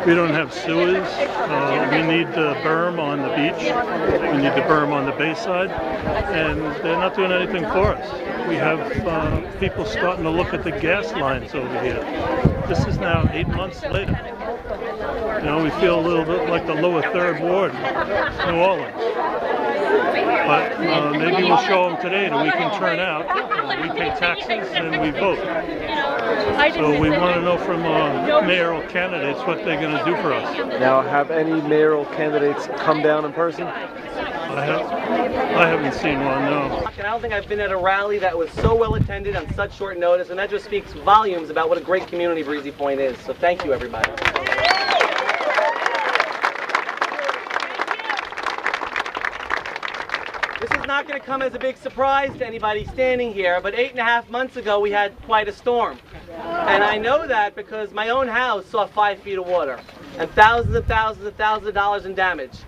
We don't have sewers. We need the berm on the beach. We need the berm on the bayside, and they're not doing anything for us. We have people starting to look at the gas lines over here. This is now 8 months later. You know, we feel a little bit like the lower third ward, New Orleans. But maybe we'll show them today that we can turn out. We pay taxes and we vote. So we want to know from mayoral candidates what they're going to do for us. Now, have any mayoral candidates come down in person? I haven't seen one, no. I don't think I've been at a rally that was so well attended on such short notice, and that just speaks volumes about what a great community Breezy Point is. So thank you, everybody. This is not going to come as a big surprise to anybody standing here, but 8.5 months ago we had quite a storm. And I know that because my own house saw 5 feet of water and thousands of dollars in damage.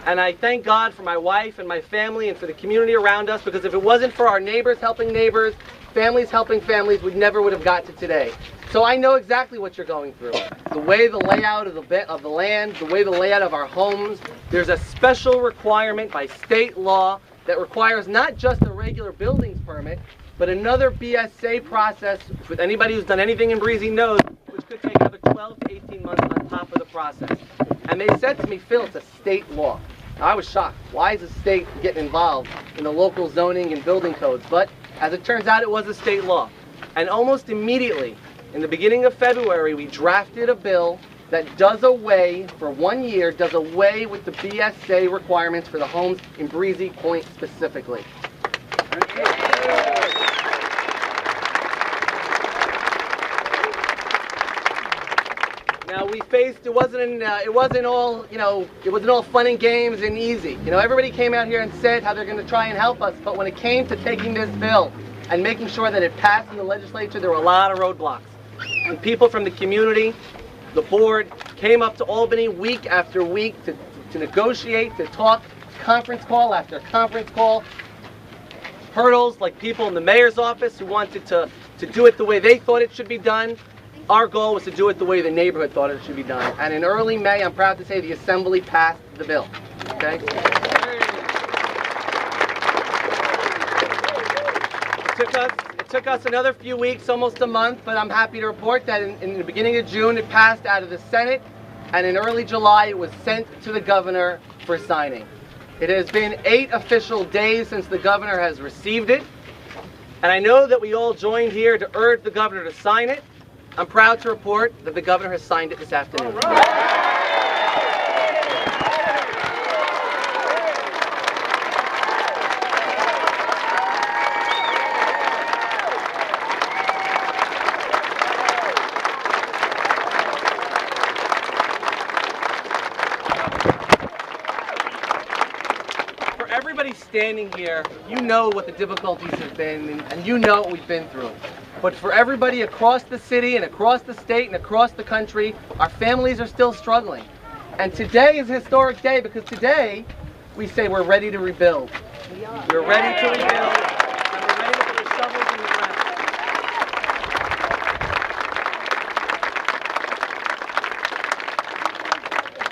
And I thank God for my wife and my family and for the community around us, because if it wasn't for our neighbors helping neighbors, families helping families, we never would have got to today. So I know exactly what you're going through. The way the layout of the land, the way the layout of our homes, there's a special requirement by state law that requires not just a regular buildings permit, but another BSA process, with anybody who's done anything in Breezy knows, which could take another 12 to 18 months on top of the process. And they said to me, Phil, it's a state law. I was shocked. Why is the state getting involved in the local zoning and building codes? But as it turns out, it was a state law. And almost immediately, in the beginning of February, we drafted a bill that does away, for 1 year, does away with the BSA requirements for the homes in Breezy Point specifically. Now we faced, it wasn't all fun and games and easy. You know, everybody came out here and said how they're going to try and help us, but when it came to taking this bill and making sure that it passed in the legislature, there were a lot of roadblocks. And people from the community, the board, came up to Albany week after week to negotiate, to talk, conference call after conference call. Hurdles like people in the mayor's office who wanted to do it the way they thought it should be done. Our goal was to do it the way the neighborhood thought it should be done. And in early May, I'm proud to say the Assembly passed the bill. Okay? It took us another few weeks, almost a month, but I'm happy to report that in the beginning of June it passed out of the Senate, and in early July it was sent to the governor for signing. It has been 8 official days since the governor has received it, and I know that we all joined here to urge the governor to sign it. I'm proud to report that the governor has signed it this afternoon. For everybody standing here, you know what the difficulties have been, and you know what we've been through. But for everybody across the city and across the state and across the country, our families are still struggling. And today is a historic day because today we say we're ready to rebuild. We're ready to rebuild, and we're ready to put the shovels in the ground.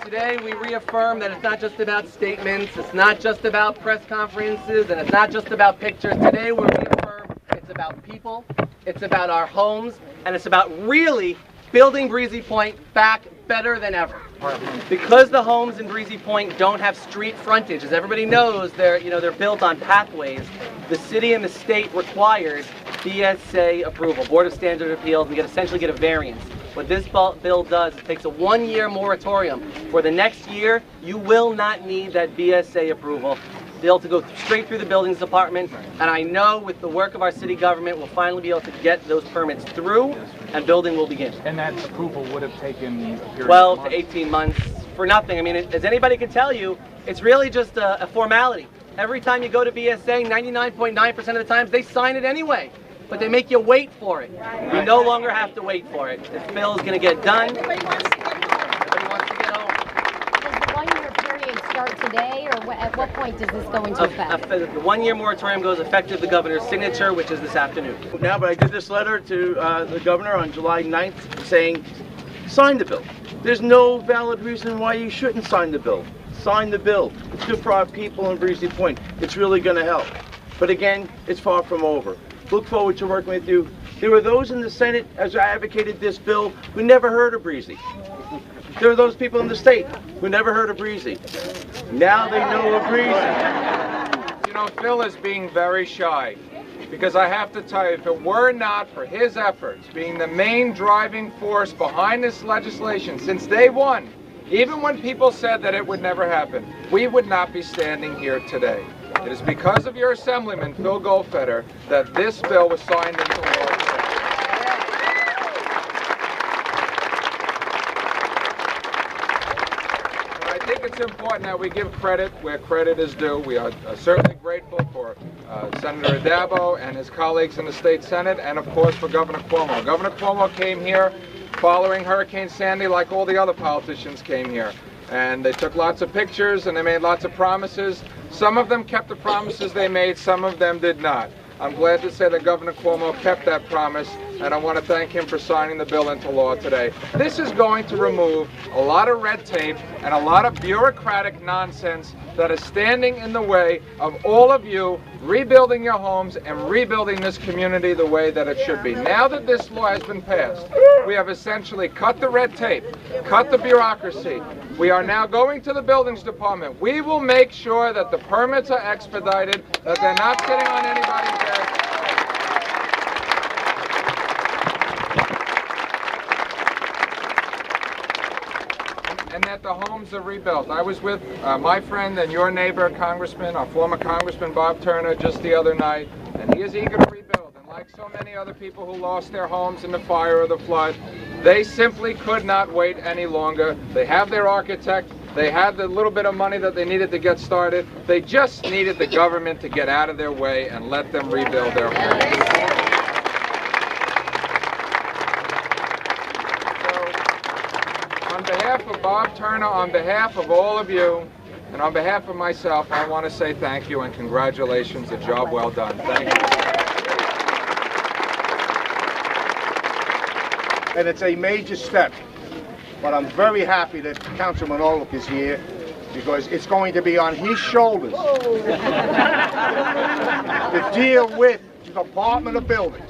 Today we reaffirm that it's not just about statements, it's not just about press conferences, and it's not just about pictures. Today we reaffirm it's about people. It's about our homes, and it's about really building Breezy Point back better than ever. Because the homes in Breezy Point don't have street frontage, as everybody knows, they're built on pathways. The city and the state requires BSA approval, Board of Standard Appeals, and essentially get a variance. What this bill does, it takes a 1-year moratorium. For the next year, you will not need that BSA approval. Be able to go straight through the buildings department, and I know with the work of our city government, we'll finally be able to get those permits through, and building will begin. And that approval would have taken 12 to 18 months for nothing. I mean, as anybody can tell you, it's really just a formality. Every time you go to BSA, 99.9% of the times they sign it anyway, but they make you wait for it. You no longer have to wait for it. This bill is going to get done. Everybody wants to get home. Does the 1-year period start today, or at what point does this go into effect? The 1-year moratorium goes effective the governor's signature, which is this afternoon. Now, but I did this letter to the governor on July 9th saying, sign the bill. There's no valid reason why you shouldn't sign the bill. Sign the bill. It's good for our people in Breezy Point. It's really going to help. But again, it's far from over. Look forward to working with you. There were those in the Senate, as I advocated this bill, who never heard of Breezy. There are those people in the state who never heard of Breezy. Now they know of Breezy. You know, Phil is being very shy, because I have to tell you, if it were not for his efforts being the main driving force behind this legislation since day one, even when people said that it would never happen, we would not be standing here today. It is because of your assemblyman, Phil Goldfeder, that this bill was signed into law. I think it's important that we give credit where credit is due. We are certainly grateful for Senator Adabo and his colleagues in the state Senate, and of course for Governor Cuomo. Governor Cuomo came here following Hurricane Sandy like all the other politicians came here. And they took lots of pictures and they made lots of promises. Some of them kept the promises they made, some of them did not. I'm glad to say that Governor Cuomo kept that promise, and I want to thank him for signing the bill into law today. This is going to remove a lot of red tape and a lot of bureaucratic nonsense that is standing in the way of all of you rebuilding your homes and rebuilding this community the way that it should be. Now that this law has been passed, we have essentially cut the red tape, cut the bureaucracy. We are now going to the buildings department. We will make sure that the permits are expedited, that they're not sitting on anybody's desk. And that the homes are rebuilt. I was with my friend and your neighbor, Congressman, our former Congressman Bob Turner, just the other night, and he is eager to rebuild. And like so many other people who lost their homes in the fire or the flood, they simply could not wait any longer. They have their architect. They had the little bit of money that they needed to get started. They just needed the government to get out of their way and let them rebuild their homes. On behalf of Bob Turner, on behalf of all of you, and on behalf of myself, I want to say thank you and congratulations. A job well done. Thank you. And it's a major step. But I'm very happy that Councilman Orlick is here, because it's going to be on his shoulders to deal with the Department of Buildings.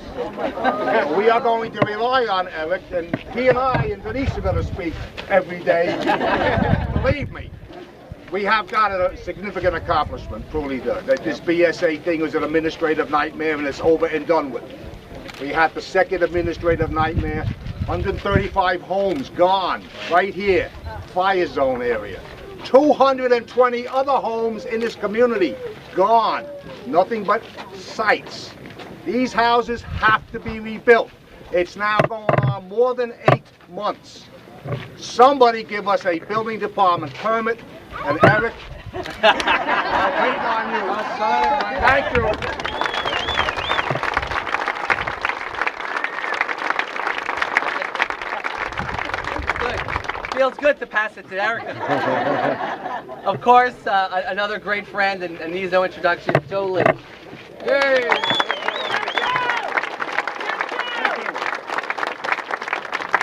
We are going to rely on Eric, and he and I and Denise are going to speak every day. Believe me, we have got a significant accomplishment, truly do. That this BSA thing was an administrative nightmare, and it's over and done with. We had the second administrative nightmare, 135 homes gone right here, fire zone area. 220 other homes in this community gone, nothing but sites. These houses have to be rebuilt. It's now going on more than 8 months. Somebody give us a building department permit, and Eric, I'll wait on you. Thank you. Feels good to pass it to Erica. Of course, another great friend, and needs no introduction, Joe Lee. Yay!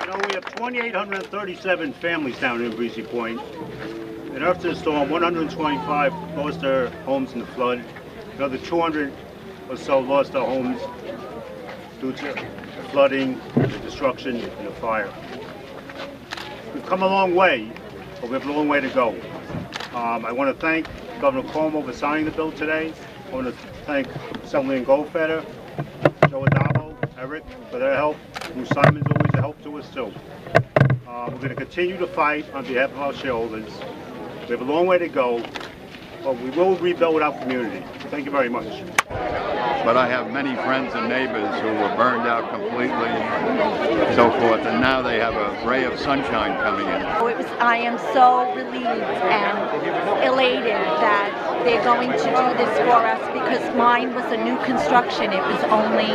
You know, we have 2,837 families down in Breezy Point. And after the storm, 125 lost their homes in the flood. Another 200 or so lost their homes due to the flooding, the destruction, and the fire. We've come a long way, but we have a long way to go. I want to thank Governor Cuomo for signing the bill today. I want to thank Assemblyman Goldfeder, Joe Adabo, Eric for their help. Bruce Simon's always a help to us too. We're going to continue to fight on behalf of our shareholders. We have a long way to go, but we will rebuild our community. Thank you very much. But I have many friends and neighbors who were burned out completely, so forth, and now they have a ray of sunshine coming in. I am so relieved and elated that they're going to do this for us, because mine was a new construction. It was only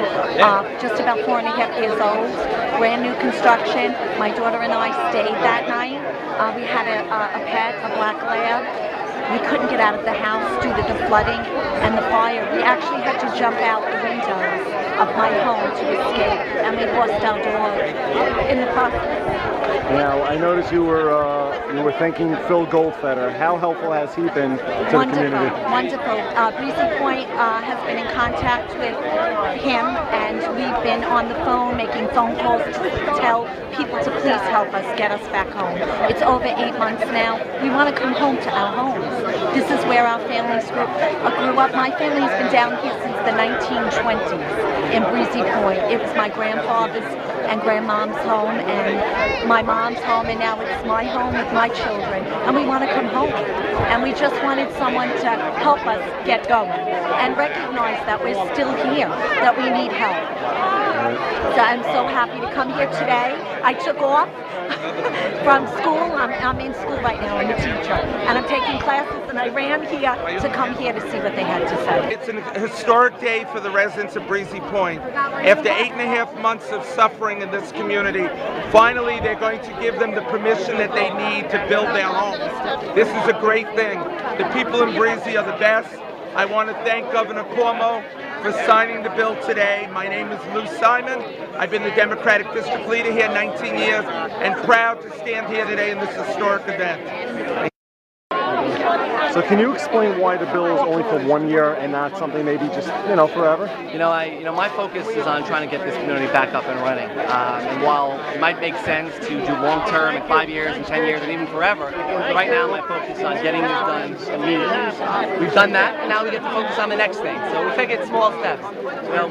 just about 4.5 years old, brand new construction. My daughter and I stayed that night. We had a pet, a black lab. We couldn't get out of the house due to the flooding and the fire. We actually had to jump out the windows of my home to escape, and we lost our dog in the process. Now, I noticed you were thanking Phil Goldfeder. How helpful has he been to the community? Wonderful. Breezy Point has been in contact with him, and we've been on the phone making phone calls to tell people to please help us get us back home. It's over 8 months now. We want to come home to our homes. This is where our families grew up. My family's been down here since the 1920s in Breezy Point. It was my grandfather's and grandmom's home and my mom's home, and now it's my home with my children, and we want to come home. And we just wanted someone to help us get going and recognize that we're still here, that we need help. So I'm so happy to come here today. I took off from school. I'm in school right now. I'm a teacher, and I'm taking classes, and I ran here to come here to see what they had to say. It's a historic day for the residents of Breezy Point. After 8.5 months of suffering in this community, finally they're going to give them the permission that they need to build their homes. This is a great thing. The people in Breezy are the best. I want to thank Governor Cuomo for signing the bill today. My name is Lou Simon. I've been the Democratic District Leader here 19 years and proud to stand here today in this historic event. So can you explain why the bill is only for 1 year and not something maybe just, forever? My focus is on trying to get this community back up and running. And while it might make sense to do long-term in 5 years and 10 years and even forever, right now my focus is on getting this done immediately. We've done that, and now we get to focus on the next thing. So we take it small steps.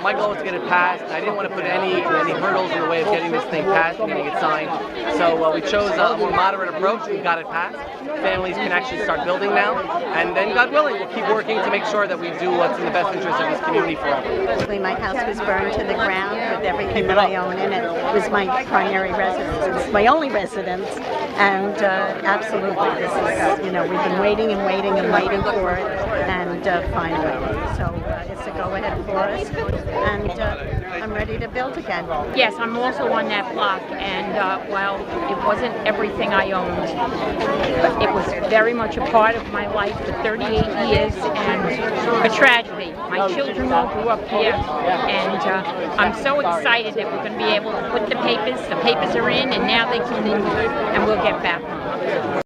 My goal is to get it passed. I didn't want to put any hurdles in the way of getting this thing passed and getting it signed. So we chose a more moderate approach. We got it passed. Families can actually start building now, and then, God willing, we'll keep working to make sure that we do what's in the best interest of this community for all. My house was burned to the ground with everything that I own in it. It was my primary residence. It's my only residence, and absolutely, this is, we've been waiting and waiting and waiting for it, and finally. So it's a go-ahead for us, and I'm ready to build again. Yes, I'm also on that block, and while it wasn't everything I owned, it was very much a part of my life for 38 years, and a tragedy. My children all grew up here, and I'm so excited that we're going to be able to put the papers are in, and now they can move, and we'll get back home.